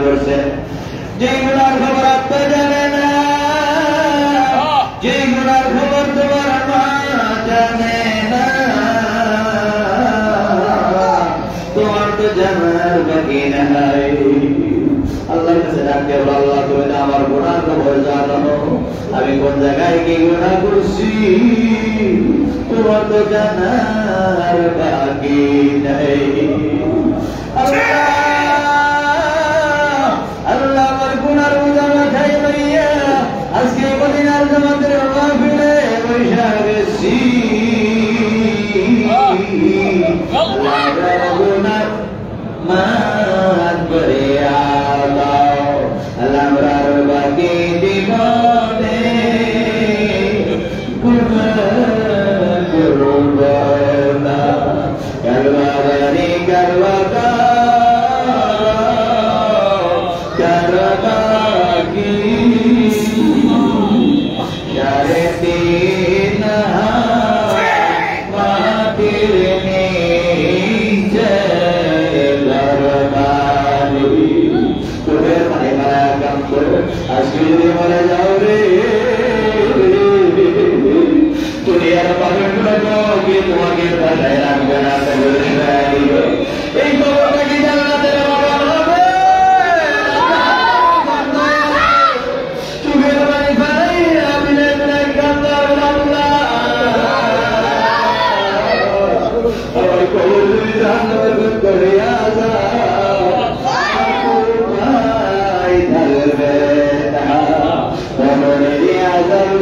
করছে, যে গুনার খবর আপনি জানে না, যে গুনার খবর তোমার মা জানে না, তোমার তো জানার বাকি নাই। আল্লাহর কাছে ডাকতে বলো, আল্লাহ তুমি না আমার গুনার খবর জানো, আমি কোন জায়গায় কি গুনাহ করছি তোমার তো জানার বাকি নাই। আল্লাহ আমার গুনার বোঝা মাথায় লইয়া আজকে মদিনার জামাতের মাহফিলে বৈশা গেছি। গুনার মাফ করে দাও আল্লাহ, আমরার বাকি জীবনে গুনাহ করব না। কারবালারি কারবালা কারবাকি সাড়ে তিন মাটির নিচে লড়বানি। তোদের মানে মারা কাম করো, আজকে যদি মারা যাও রে দুনিয়ার পাগলগুলো গিয়ে তোমাকে বাসায় রাখবে না, এই খবরটা কি জান্নাতের বাগান হবে? চোখের পানি ফেলাইয়া বিলাই বিলাই কান্দার বাংলা আমার কবর তুমি জান্নাত করে আসা ধরবে না মনে আজল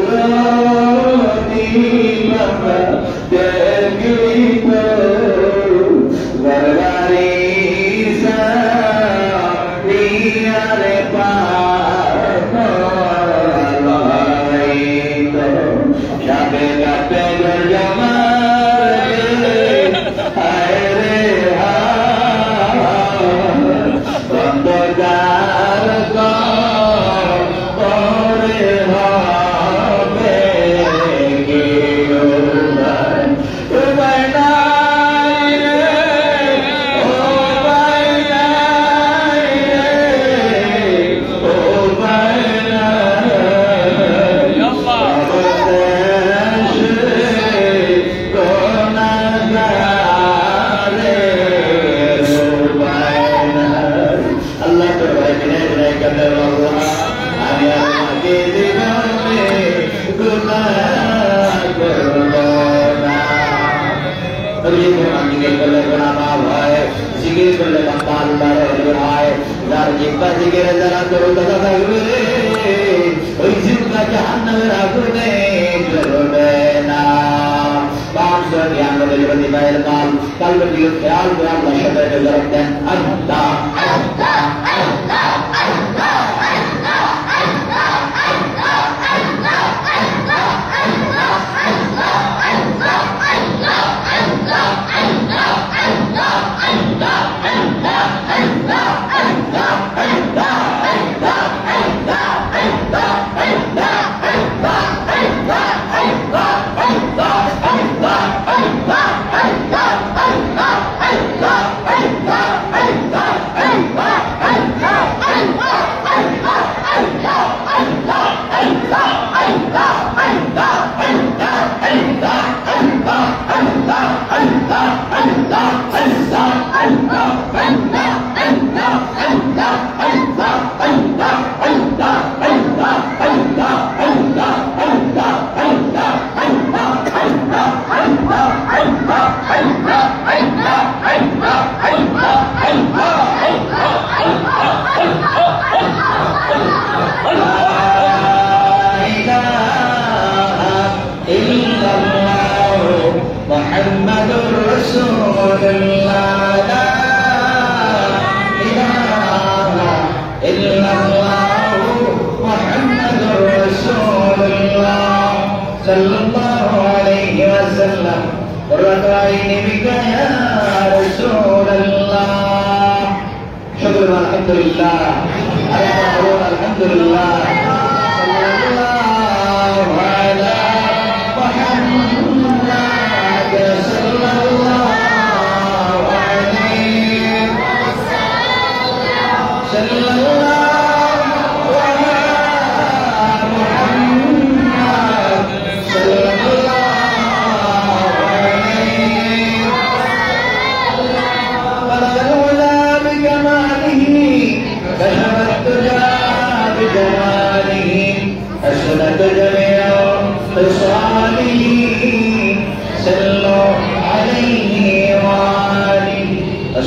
صلى الله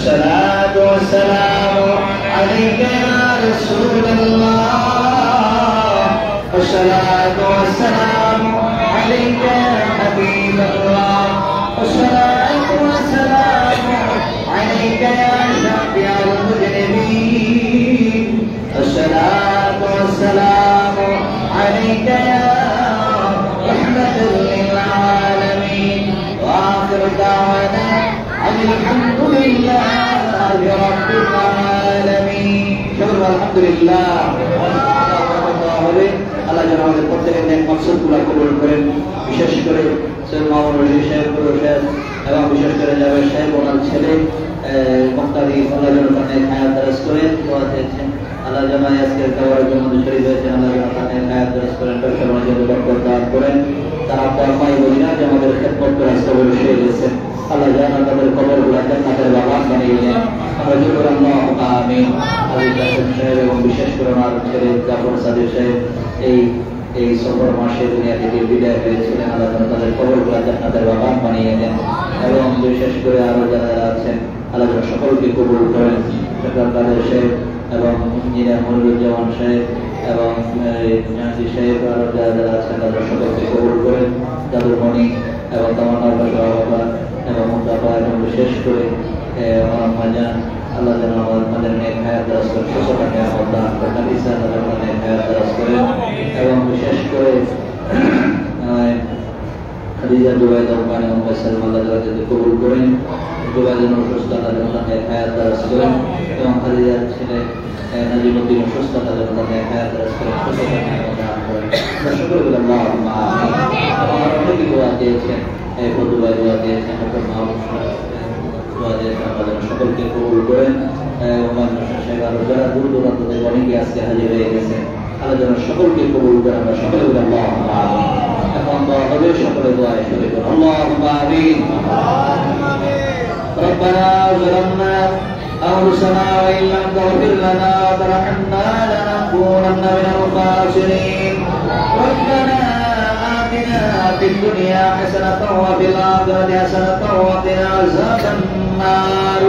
الصلاة والسلام عليك يا رسول الله الصلاة والسلام عليك يا حبيب الله الصلاة والسلام عليك يا شافع المذنبين الصلاة والسلام عليك يا رحمة للعالمين وآخر دعوانا أن الحمد لله رب العالمين شكرا الحمد لله আল্লাহ যেন আমাদের প্রত্যেকের নেক মাকসুদগুলো কবুল করেন বিশেষ করে সৈয়দ মামুন রশিদ সাহেব এবং বিশেষ করে জাবের সাহেব ওনার ছেলে মুক্তাদি আল্লাহ যেন তার নেক হায়াত দারাজ করেন দোয়া চেয়েছেন আল্লাহ যেন আজকের খাবারের জন্য শরীর হয়েছেন আল্লাহ যেন তার নেক হায়াত দারাজ করেন ব্যবসার মাঝে বরকত দান করেন তার আব্বা আম্মাই বলি না যে আমাদের খেদমত করে আজকে বসে গেছেন আল্লাহ যেন তাদের কবরগুলো জান্নাতের বাগান বানিয়ে দেন আমরা জোর আল্লাহুম্মা আমিন আলী কাসেম সাহেব এবং বিশেষ করে ওনার ছেলে জাফর সাদিক সাহেব এই সফর মাসে দুনিয়া থেকে বিদায় হয়েছিলেন আল্লাহ যেন তাদের কবরগুলো জান্নাতের বাগান বানিয়ে দেন এবং বিশেষ করে আরো যারা আছেন আল্লাহ যেন সকলকে কবুল করেন সরকার কাদের সাহেব এবং ইঞ্জিনিয়ার মনিরুজ্জামান সাহেব এবং জাহাঙ্গীর সাহেব আরো যারা আছেন তাদের সকলকে কবুল করেন জাদুরমণি এবং তামান্নার বাবা এবং মুস্তাফা এবং বিশেষ করে আমার মাজান আল্লাহ যেন আমাদের নেক হায়াত দারাজ করেন সুস্থতা নিয়ামত দান করেন হাদিসা আল্লাহ যেন নেক হায়াত দারাজ করেন এবং বিশেষ করে খাদিজা জুবাইদা ওখানে উম্মে সালমা আল্লাহ যাদের কবুল করেন জুবাইদার অসুস্থ আল্লাহ যেন নেক হায়াত দারাজ করেন এবং খাদিজার ছেলে নাজিমুদ্দিন অসুস্থ আল্লাহ যেন নেক হায়াত দারাজ করেন সুস্থতা নিয়ামত দান করেন সকলকে আল্লাহুম্মা আমিন আমার অনেকে দোয়া দিয়েছেন এই দোয়া দিয়েছেন ডক্টর মাহমুদ দোয়া দিয়েছেন আল্লাহ সকলকে কবুল করেন ওমান সাহেব আরো যারা দূর দূরান্ত থেকে অনেকে আজকে হাজির হয়ে গেছেন আল্লাহ যেন সকলকে কবুল করেন আমরা সকলে বলি আল্লাহুম্মা আমিন এখন দোয়া হবে সকলে দোয়ায় শরীক আল্লাহুম্মা আমিন ربنا ظلمنا أنفسنا وإن لم تغفر لنا وترحمنا لنكونن من الخاسرين ربنا آتنا في الدنيا حسنة وفي الآخرة حسنة وقنا عذاب النار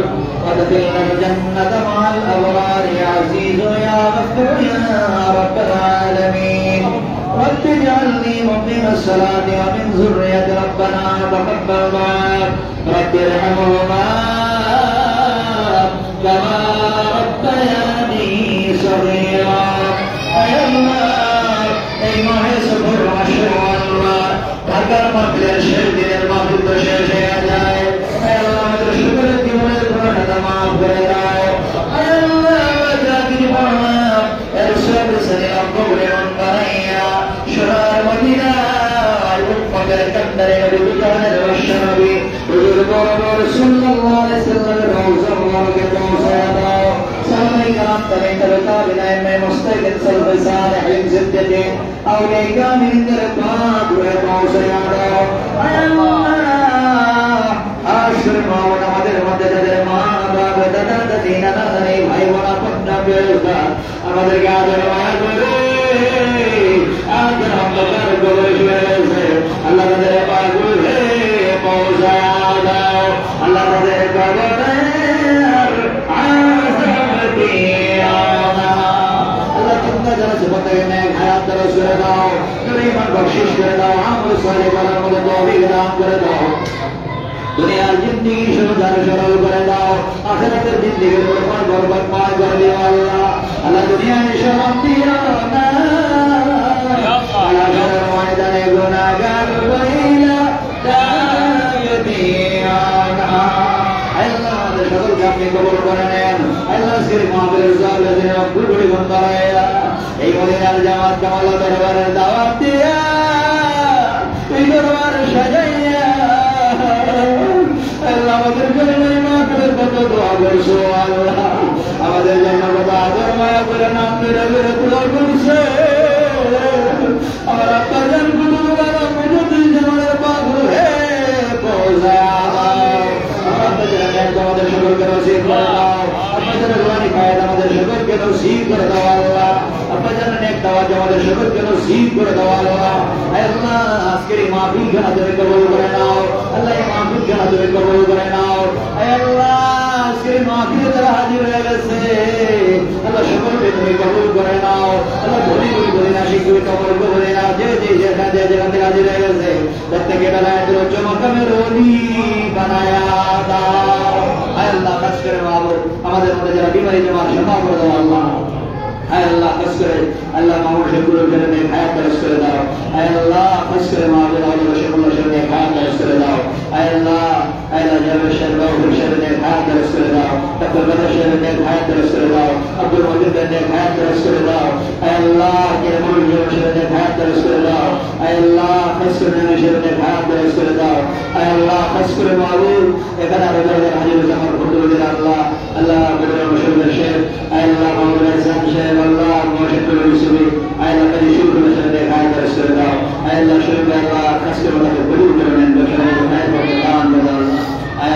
وادخلنا الجنة مع الأبرار يا عزيز يا غفور يا رب العالمين رب اجعلني مقيم الصلاة ومن ذرية ربنا تقبل دعاء رب ارحمهما كما ربياني صغيرا يا الله أي ما يصبر عشر والله ذكر مقبل الشهد المغرب الشهد يا جاي يا الله مدر شكر الدين القرآن تمام بريراي يا الله وجاكي بحنا ارسل بسني القبر من بريا شرار مدينة وقبل كندر ببجان والشرب وجود رسول الله عليه وسلم الروزة ومرقة وصيادة سلام الكرام تبين الكابين أئمة مستقل سلف صالح زبدة أولي كامل دربات ورقة وصيادة يا الله آشر ما ونمدر مدد ما بابد دين نظري بھائی ونا پتنا بیلتا আমাদের গাদের মায়া করে আজর हम कर गोरे से अल्लाह তাদের পাগল হে পৌঁছায়া দাও আল্লাহ তাদের কবরের আযাব দিও না আল্লাহ তোমরা যারা জীবনে নেক হায়াত দারাজ করে দাও ঈমান বখশিশ করে দাও আমল সালেহ করার মতো তৌফিক দান করে দাও দুনিয়ার জিন্দেগি সুন্দর সরল করে দাও আখিরাতের জিন্দেগির পরপর বরকত পায় করে দিও আল্লাহ আল্লাহ দুনিয়ায় শরম দিও না আল্লাহ ময়দানে গুনাহগার বইলা দাগ দিও না আল্লাহ আমাদের সকলকে আপনি কবুল করে নেন আল্লাহ সির মাহফিলের জালেদের গুড়গুড়ি বন্ধরায়া এই মদিনার জামাত কামাল দরবারের দাওয়াত দিয়া এই দরবার সাজাইয়া আল্লাহ আমাদের জন্য মাহফিলের কত দোয়া করছো আল্লাহ আমাদের জন্য কত আদর মায়া করে নাম ধরে ধরে দোয়া করছে আমার আত্মা জান গুরুবার মেজুদ্দিন জামালের পাগল হে পৌঁছায়া আমার আত্মা জান আমাদের সকলকে নসিব করে দাও আত্মা জান রুহানি ফায়েদ আমাদের সকলকে নসিব করে দাও আল্লাহ আত্মা জান নেক দাওয়াত আমাদের সকলকে নসিব করে দাও আল্লাহ আল্লাহ আজকের এই মাহফিল খানা তুমি কবুল করে নাও আল্লাহ এই মাহফিল খানা তুমি কবুল করে নাও আল্লাহ আজকের শুরু কবর কবরে না যে যেখান থেকে হাজির হয়ে গেছে প্রত্যেকে বেলায়েতের উচ্চ মাকামের ওলি বানায়া দাও। আল্লাহ খাস করে মাহবুব আমাদের মধ্যে যারা বিমারি জমা ক্ষমা করে দাও আল্লাহ। আল্লাহ খাস করে আল্লাহ মাহবুব শেখুল ফেরনে হায়াত দরজ করে দাও। আল্লাহ খাস করে মাহবুব আল্লাহ শেখুল ফেরনে হায়াত দরজ করে দাও। আল্লাহ জাবের শেখ বাবুল ফেরনে হায়াত দরজ করে দাও। ডক্টর বদর ফেরনে হায়াত দরজ করে দাও। আব্দুল মজিদ ফেরনে হায়াত দরজ করে দাও। আল্লাহ কেমন ফেরনে হায়াত দরজ করে দাও। আল্লাহ খাস করে ফেরনে হায়াত দরজ করে দাও। আল্লাহ খাস করে মাহবুব এখানে আমাদের হাজির জামার ফতুলের আল্লাহ আল্লাহ বদর মুশাররফ শেখ আল্লাহ মাহবুব ইসলাম শেখ আল্লাহ মুশাররফ ইউসুফি আল্লাহ কাজী শুকর ফেরনে হায়াত দরজ করে দাও। আল্লাহ শুকর আল্লাহ খাস করে আমাদের কবুল করে নেন।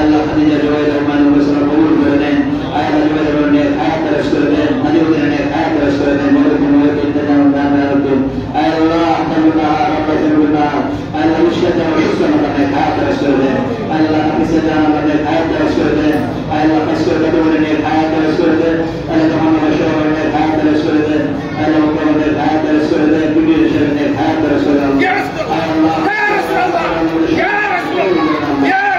আল্লাহ খাদিজা জওয়াইদ রহমান মুসলিম কবুল করে নেন। আল্লাহ জওয়াইদ রহমানের হায়াত দরজ করে দেন। নাজিউদ্দিনের হায়াত দরজ করে দেন। মওলানা মুহাম্মদ ইন্তেজাম দান রাখুন। আল্লাহ তাআলা রাব্বানা আল্লাহ মুশকিলাত ও সুসমানের হায়াত দরজ করে দেন। আল্লাহ হাফিজানা আমাদের হায়াত দরজ করে দেন। আল্লাহ খাস করে কবুলের হায়াত দরজ করে দেন। আল্লাহ তামান্না শহরের হায়াত দরজ করে দেন। আল্লাহ মুহাম্মদের হায়াত দরজ করে দেন। বিবির শহরের হায়াত দরজ করে দেন। আল্লাহ ইয়া রাসূলুল্লাহ ইয়া রাসূলুল্লাহ ইয়া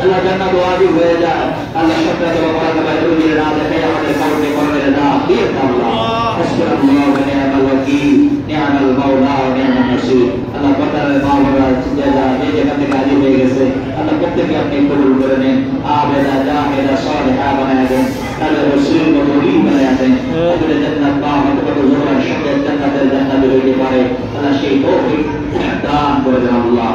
আল্লাহ জান্নাত ওয়াজিব হয়ে যায়। আল্লাহ সবটা তো বরাবর বাইরে দিয়ে না দেখে আমাদের কারণে করবে না দিয়ে আল্লাহ আসসালামু আলাইকুম নি'মাল ওয়াকিল নি'মাল মাওলা নি'মান নাসির। আল্লাহ পাতারে মাওলা চিন্তা যে যেখান থেকে হাজির হয়ে গেছে আল্লাহ প্রত্যেককে আপনি কবুল করে নেন। আবেদা জাহেদা সালেহা বানায়া দেন। আল্লাহ রাসূল নবী বানায়া দেন। তাদের জান্নাত পাওয়ার কত জোরার সাথে জান্নাতের জান্নাত হইতে পারে আল্লাহ সেই তৌফিক দান করে দেন আল্লাহ।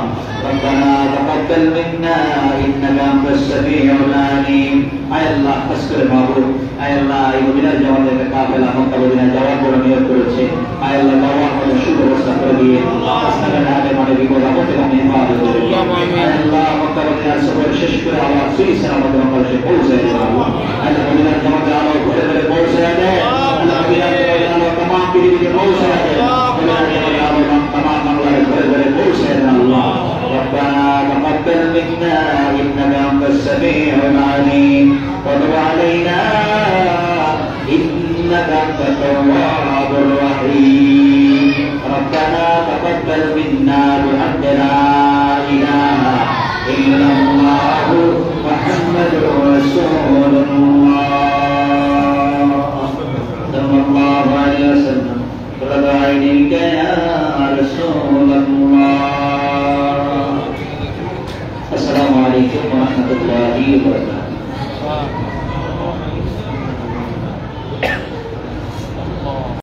ربنا تقبل منا انك انت السميع العليم। আয় আল্লাহ তসবির মাহবুব আয় আল্লাহ এই মদিনার জামাতের কাফেলা মক্কা মদিনা যাওয়ার পর নিয়ত করেছে। আয় আল্লাহ যাওয়ার পর সুব্যবস্থা করে দিয়ে রাস্তাঘাটে আগে মানে বিপদ আপদ থেকে আপনি হেফাজত করে দিন। আয় আল্লাহ মক্কা মদিনার সফর শেষ করে আবার সুই সালামত মক্কা এসে পৌঁছে দেন আল্লাহ। আয় আল্লাহ মদিনার জামাতে আলো ঘরে ঘরে পৌঁছে দেন। আল্লাহ মদিনার জামাতে আলো तमाम পৃথিবীতে পৌঁছে দেন। মদিনার জামাতে আলো तमाम বাংলার ঘরে ঘরে পৌঁছে দেন আল্লাহ। ربنا تقبل منا انك انت السميع العليم وتب علينا انك انت التواب الرحيم. ربنا تقبل منا بحق لا اله الا الله محمد رسول الله صلى الله عليه وسلم. قرة عينك يا رسول الله. السلام عليكم ورحمة الله وبركاته.